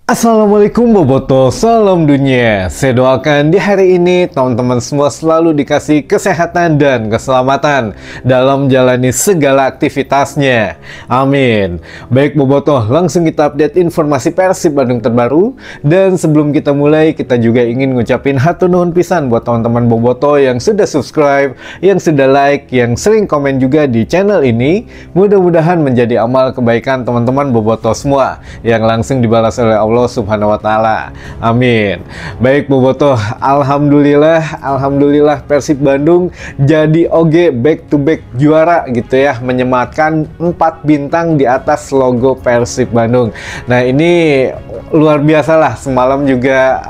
Assalamualaikum Boboto, salam dunia. Saya doakan di hari ini teman-teman semua selalu dikasih kesehatan dan keselamatan dalam menjalani segala aktivitasnya. Amin. Baik Boboto, langsung kita update informasi Persib Bandung terbaru. Dan sebelum kita mulai, kita juga ingin ngucapin hatur nuhun pisan buat teman-teman Boboto yang sudah subscribe, yang sudah like, yang sering komen juga di channel ini. Mudah-mudahan menjadi amal kebaikan teman-teman Boboto semua yang langsung dibalas oleh Allah Subhanahu wa taala. Amin. Baik Boboto, alhamdulillah Persib Bandung jadi oge back to back juara gitu ya, menyematkan 4 bintang di atas logo Persib Bandung. Nah, ini luar biasa lah, semalam juga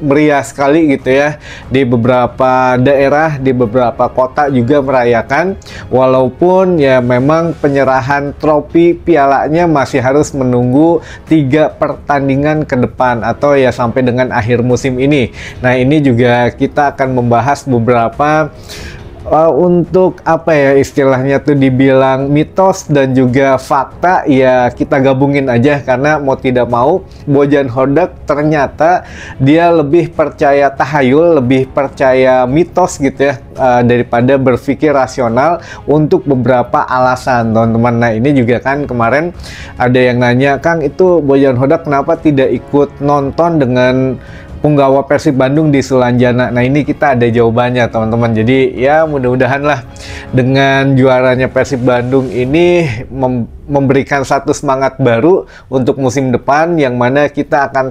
meriah sekali gitu ya, di beberapa daerah, di beberapa kota juga merayakan, walaupun ya memang penyerahan trofi pialanya masih harus menunggu 3 pertandingan ke depan atau ya sampai dengan akhir musim ini. Nah, ini juga kita akan membahas beberapa untuk apa ya istilahnya tuh dibilang mitos dan juga fakta, ya kita gabungin aja karena mau tidak mau Bojan Hodak ternyata dia lebih percaya tahayul, lebih percaya mitos gitu ya, daripada berpikir rasional untuk beberapa alasan teman-teman. Nah, ini juga kan kemarin ada yang nanya, Kang, itu Bojan Hodak kenapa tidak ikut nonton dengan punggawa Persib Bandung di Sulanjana? Nah, ini kita ada jawabannya teman-teman. Jadi ya mudah-mudahan lah dengan juaranya Persib Bandung ini memberikan satu semangat baru untuk musim depan, yang mana kita akan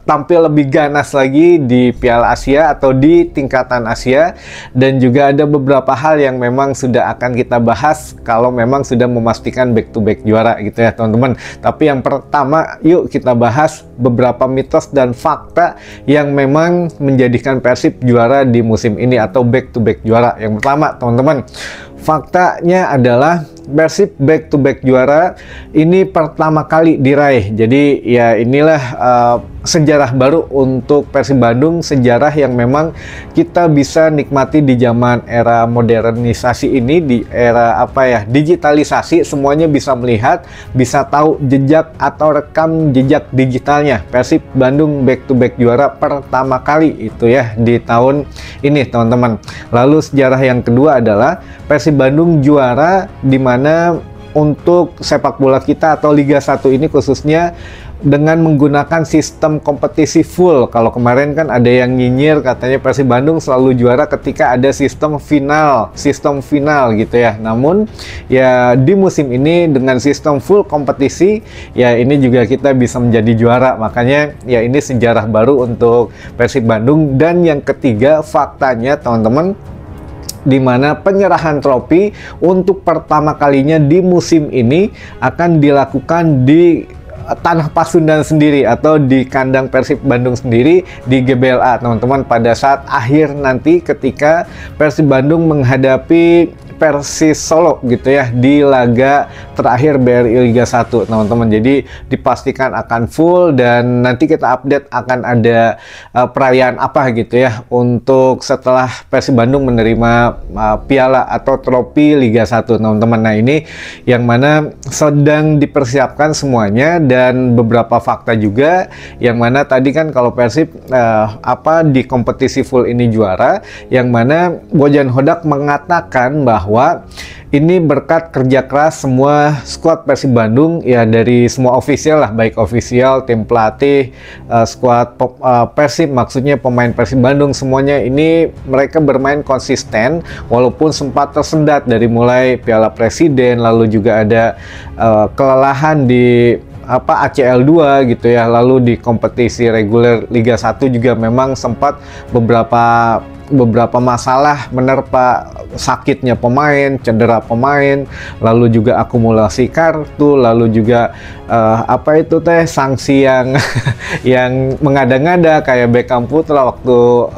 tampil lebih ganas lagi di Piala Asia atau di tingkatan Asia. Dan juga ada beberapa hal yang memang sudah akan kita bahas kalau memang sudah memastikan back to back juara gitu ya teman-teman. Tapi yang pertama, yuk kita bahas beberapa mitos dan fakta yang memang menjadikan Persib juara di musim ini atau back to back juara. Yang pertama teman-teman, faktanya adalah Persib back to back juara ini pertama kali diraih. Jadi ya inilah sejarah baru untuk Persib Bandung, sejarah yang memang kita bisa nikmati di zaman era modernisasi ini, di era apa ya, digitalisasi, semuanya bisa melihat, bisa tahu jejak atau rekam jejak digitalnya. Persib Bandung back to back juara pertama kali itu ya di tahun ini teman-teman. Lalu sejarah yang kedua adalah Persib Bandung juara di mana untuk sepak bola kita atau Liga 1 ini khususnya dengan menggunakan sistem kompetisi full. Kalau kemarin kan ada yang nyinyir katanya Persib Bandung selalu juara ketika ada sistem final gitu ya. Namun ya di musim ini dengan sistem full kompetisi, ya ini juga kita bisa menjadi juara. Makanya ya ini sejarah baru untuk Persib Bandung. Dan yang ketiga faktanya teman-teman, di mana penyerahan trofi untuk pertama kalinya di musim ini akan dilakukan di Tanah Pasundan sendiri atau di kandang Persib Bandung sendiri di GBLA teman-teman, pada saat akhir nanti ketika Persib Bandung menghadapi Persis Solo gitu ya di laga terakhir BRI Liga 1 teman-teman. Jadi dipastikan akan full, dan nanti kita update akan ada perayaan apa gitu ya untuk setelah Persib Bandung menerima piala atau trofi Liga 1 teman-teman. Nah, ini yang mana sedang dipersiapkan semuanya, dan beberapa fakta juga yang mana tadi kan kalau Persib di kompetisi full ini juara, yang mana Bojan Hodak mengatakan bahwa ini berkat kerja keras semua skuad Persib Bandung ya, dari semua ofisial lah, baik ofisial, tim pelatih, skuad Persib, maksudnya pemain Persib Bandung semuanya ini mereka bermain konsisten walaupun sempat tersendat dari mulai Piala Presiden, lalu juga ada kelelahan di ACL 2 gitu ya, lalu di kompetisi reguler Liga 1 juga memang sempat beberapa masalah menerpa, sakitnya pemain, cedera pemain, lalu juga akumulasi kartu, lalu juga sanksi yang yang mengada-ngada kayak Beckham Putra waktu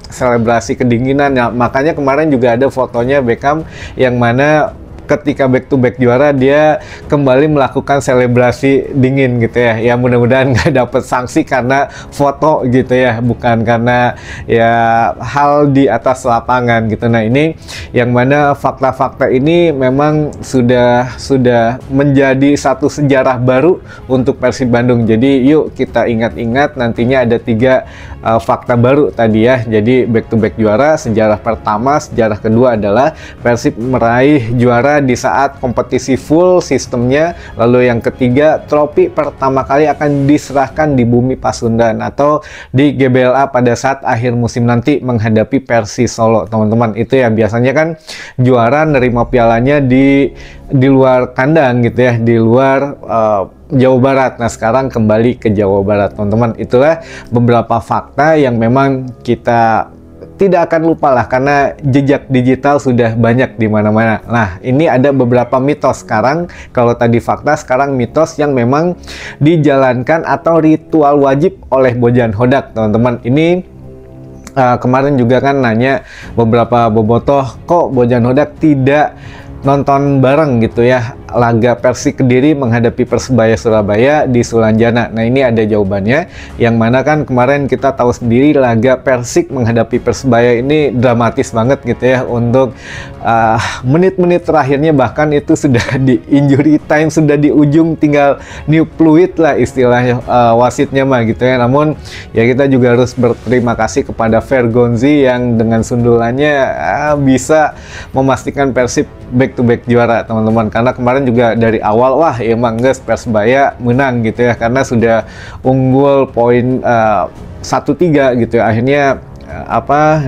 selebrasi kedinginan ya. Makanya kemarin juga ada fotonya Beckham yang mana ketika back to back juara dia kembali melakukan selebrasi dingin gitu ya. Ya mudah-mudahan nggak dapet sanksi karena foto gitu ya, bukan karena ya hal di atas lapangan gitu. Nah ini yang mana fakta-fakta ini memang sudah menjadi satu sejarah baru untuk Persib Bandung. Jadi yuk kita ingat-ingat, nantinya ada 3 fakta baru tadi ya. Jadi back to back juara, sejarah pertama, sejarah kedua adalah Persib meraih juara di saat kompetisi full sistemnya. Lalu yang ketiga, trofi pertama kali akan diserahkan di bumi Pasundan atau di GBLA pada saat akhir musim nanti menghadapi Persis Solo, teman-teman. Itu ya biasanya kan juara nerima pialanya di luar kandang gitu ya, di luar Jawa Barat. Nah sekarang kembali ke Jawa Barat, teman-teman. Itulah beberapa fakta yang memang kita tidak akan lupa lah, karena jejak digital sudah banyak di mana-mana. Nah, ini ada beberapa mitos sekarang. Kalau tadi fakta, sekarang mitos yang memang dijalankan atau ritual wajib oleh Bojan Hodak, teman-teman. Ini kemarin juga kan nanya beberapa bobotoh, kok Bojan Hodak tidak nonton bareng gitu ya laga Persik Kediri menghadapi Persebaya Surabaya di Sulanjana. Nah ini ada jawabannya, yang mana kan kemarin kita tahu sendiri laga Persik menghadapi Persebaya ini dramatis banget gitu ya, untuk menit-menit terakhirnya bahkan itu sudah di injury time, sudah di ujung, tinggal new fluid lah istilahnya wasitnya mah gitu ya. Namun ya kita juga harus berterima kasih kepada Vergonzi yang dengan sundulannya bisa memastikan Persib back to back juara, teman-teman. Karena kemarin juga dari awal wah emang guys Persebaya menang gitu ya, karena sudah unggul poin 1-3 gitu ya. Akhirnya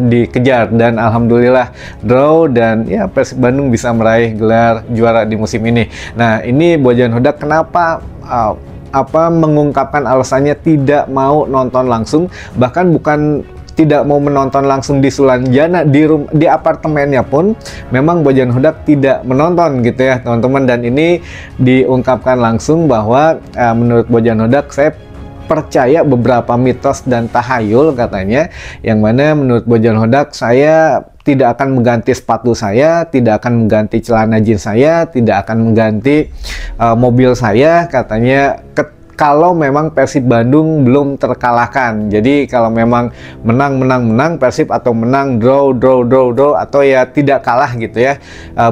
dikejar dan alhamdulillah draw, dan ya Persib Bandung bisa meraih gelar juara di musim ini. Nah ini Bojan Hodak kenapa mengungkapkan alasannya tidak mau nonton langsung, bahkan bukan tidak mau menonton langsung di Sulanjana, di apartemennya pun memang Bojan Hodak tidak menonton gitu ya, teman-teman. Dan ini diungkapkan langsung bahwa menurut Bojan Hodak, saya percaya beberapa mitos dan tahayul katanya, yang mana menurut Bojan Hodak, saya tidak akan mengganti sepatu saya, tidak akan mengganti celana jeans saya, tidak akan mengganti mobil saya, katanya kalau memang Persib Bandung belum terkalahkan. Jadi kalau memang menang Persib, atau menang draw atau ya tidak kalah gitu ya,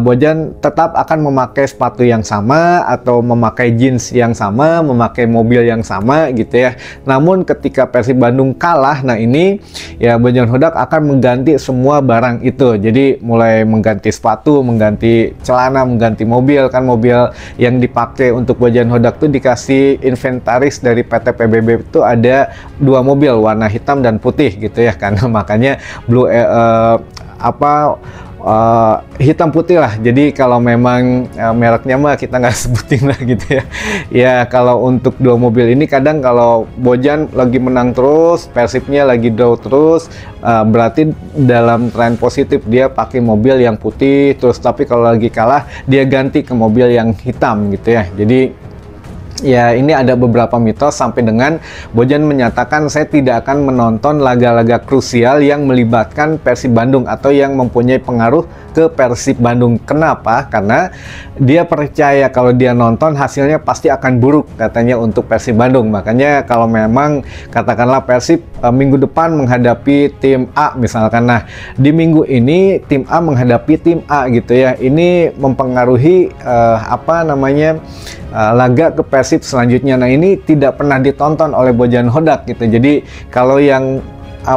Bojan tetap akan memakai sepatu yang sama, atau memakai jeans yang sama, memakai mobil yang sama gitu ya. Namun ketika Persib Bandung kalah, nah ini ya Bojan Hodak akan mengganti semua barang itu. Jadi mulai mengganti sepatu, mengganti celana, mengganti mobil. Kan mobil yang dipakai untuk Bojan Hodak tuh dikasih inventaris dari PT PBB itu ada 2 mobil warna hitam dan putih gitu ya kan. Makanya hitam putih lah. Jadi kalau memang mereknya mah kita nggak sebutin lah gitu ya. Ya kalau untuk 2 mobil ini kadang kalau Bojan lagi menang terus, Persibnya lagi draw terus, berarti dalam tren positif dia pakai mobil yang putih terus. Tapi kalau lagi kalah dia ganti ke mobil yang hitam gitu ya. Jadi ya ini ada beberapa mitos, sampai dengan Bojan menyatakan saya tidak akan menonton laga-laga krusial yang melibatkan Persib Bandung atau yang mempunyai pengaruh ke Persib Bandung. Kenapa? Karena dia percaya kalau dia nonton hasilnya pasti akan buruk katanya untuk Persib Bandung. Makanya kalau memang katakanlah Persib minggu depan menghadapi tim A misalkan, nah di minggu ini tim A menghadapi tim A gitu ya, ini mempengaruhi laga ke Persib selanjutnya. Nah ini tidak pernah ditonton oleh Bojan Hodak gitu. Jadi kalau yang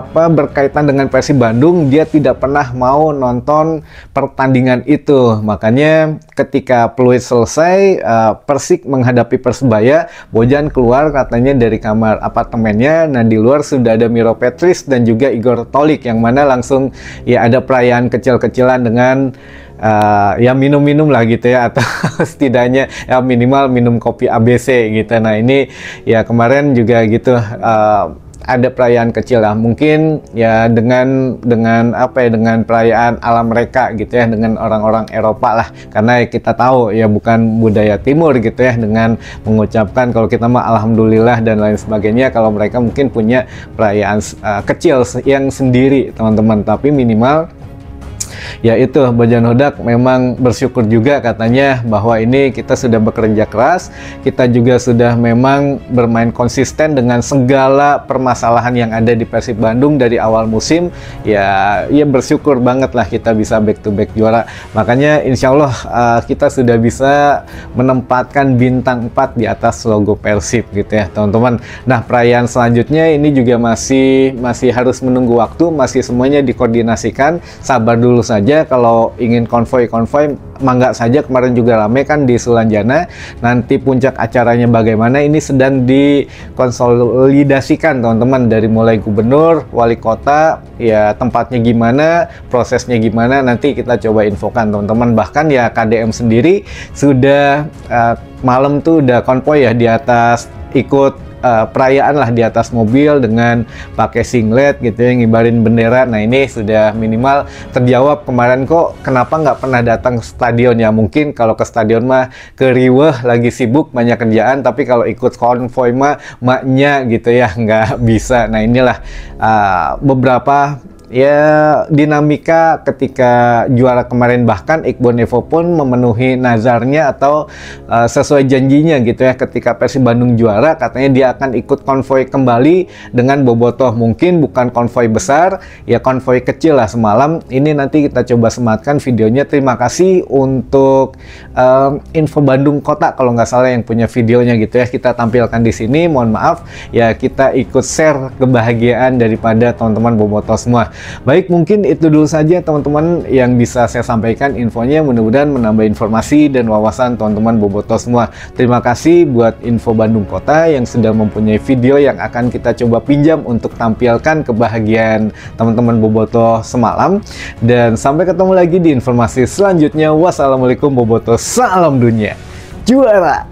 berkaitan dengan Persib Bandung, dia tidak pernah mau nonton pertandingan itu. Makanya ketika peluit selesai, Persik menghadapi Persebaya, Bojan keluar katanya dari kamar apartemennya. Nah di luar sudah ada Miro Petris dan juga Igor Tolik, yang mana langsung ya ada perayaan kecil-kecilan dengan ya minum-minum lah gitu ya, atau setidaknya ya minimal minum kopi ABC gitu. Nah ini ya kemarin juga gitu ada perayaan kecil lah, mungkin ya dengan perayaan ala mereka gitu ya, dengan orang-orang Eropa lah, karena kita tahu ya bukan budaya Timur gitu ya, dengan mengucapkan kalau kita mah alhamdulillah dan lain sebagainya. Kalau mereka mungkin punya perayaan kecil yang sendiri teman-teman, tapi minimal Ya itu, Bojan Hodak memang bersyukur juga katanya bahwa ini kita sudah bekerja keras, kita juga sudah memang bermain konsisten dengan segala permasalahan yang ada di Persib Bandung dari awal musim. Ya bersyukur banget lah kita bisa back to back juara. Makanya insya Allah kita sudah bisa menempatkan bintang 4 di atas logo Persib gitu ya teman-teman. Nah, perayaan selanjutnya ini juga masih harus menunggu waktu, masih semuanya dikoordinasikan. Sabar dulu saja, kalau ingin konvoy mangga saja, kemarin juga rame kan di Sulanjana. Nanti puncak acaranya bagaimana ini sedang dikonsolidasikan teman-teman, dari mulai gubernur, wali kota, ya tempatnya gimana, prosesnya gimana, nanti kita coba infokan teman-teman. Bahkan ya KDM sendiri sudah malam tuh udah konvoy ya di atas, ikut perayaan lah di atas mobil dengan pakai singlet gitu ya, ngibarin bendera. Nah ini sudah minimal terjawab kemarin kok kenapa nggak pernah datang ke stadion ya. Mungkin kalau ke stadion mah keriweh, lagi sibuk banyak kerjaan, tapi kalau ikut konvoy mah maknya gitu ya nggak bisa. Nah inilah beberapa ya dinamika ketika juara kemarin. Bahkan Iqbal Nevo pun memenuhi nazarnya atau sesuai janjinya gitu ya, ketika Persib Bandung juara katanya dia akan ikut konvoy kembali dengan bobotoh. Mungkin bukan konvoy besar ya, konvoy kecil lah semalam. Ini nanti kita coba sematkan videonya. Terima kasih untuk Info Bandung Kota kalau nggak salah yang punya videonya gitu ya, kita tampilkan di sini. Mohon maaf ya, kita ikut share kebahagiaan daripada teman-teman bobotoh semua. Baik, mungkin itu dulu saja teman-teman yang bisa saya sampaikan infonya. Mudah-mudahan menambah informasi dan wawasan teman-teman bobotoh semua. Terima kasih buat Info Bandung Kota yang sudah mempunyai video yang akan kita coba pinjam untuk tampilkan kebahagiaan teman-teman bobotoh semalam. Dan sampai ketemu lagi di informasi selanjutnya. Wassalamualaikum bobotoh, salam dunia juara.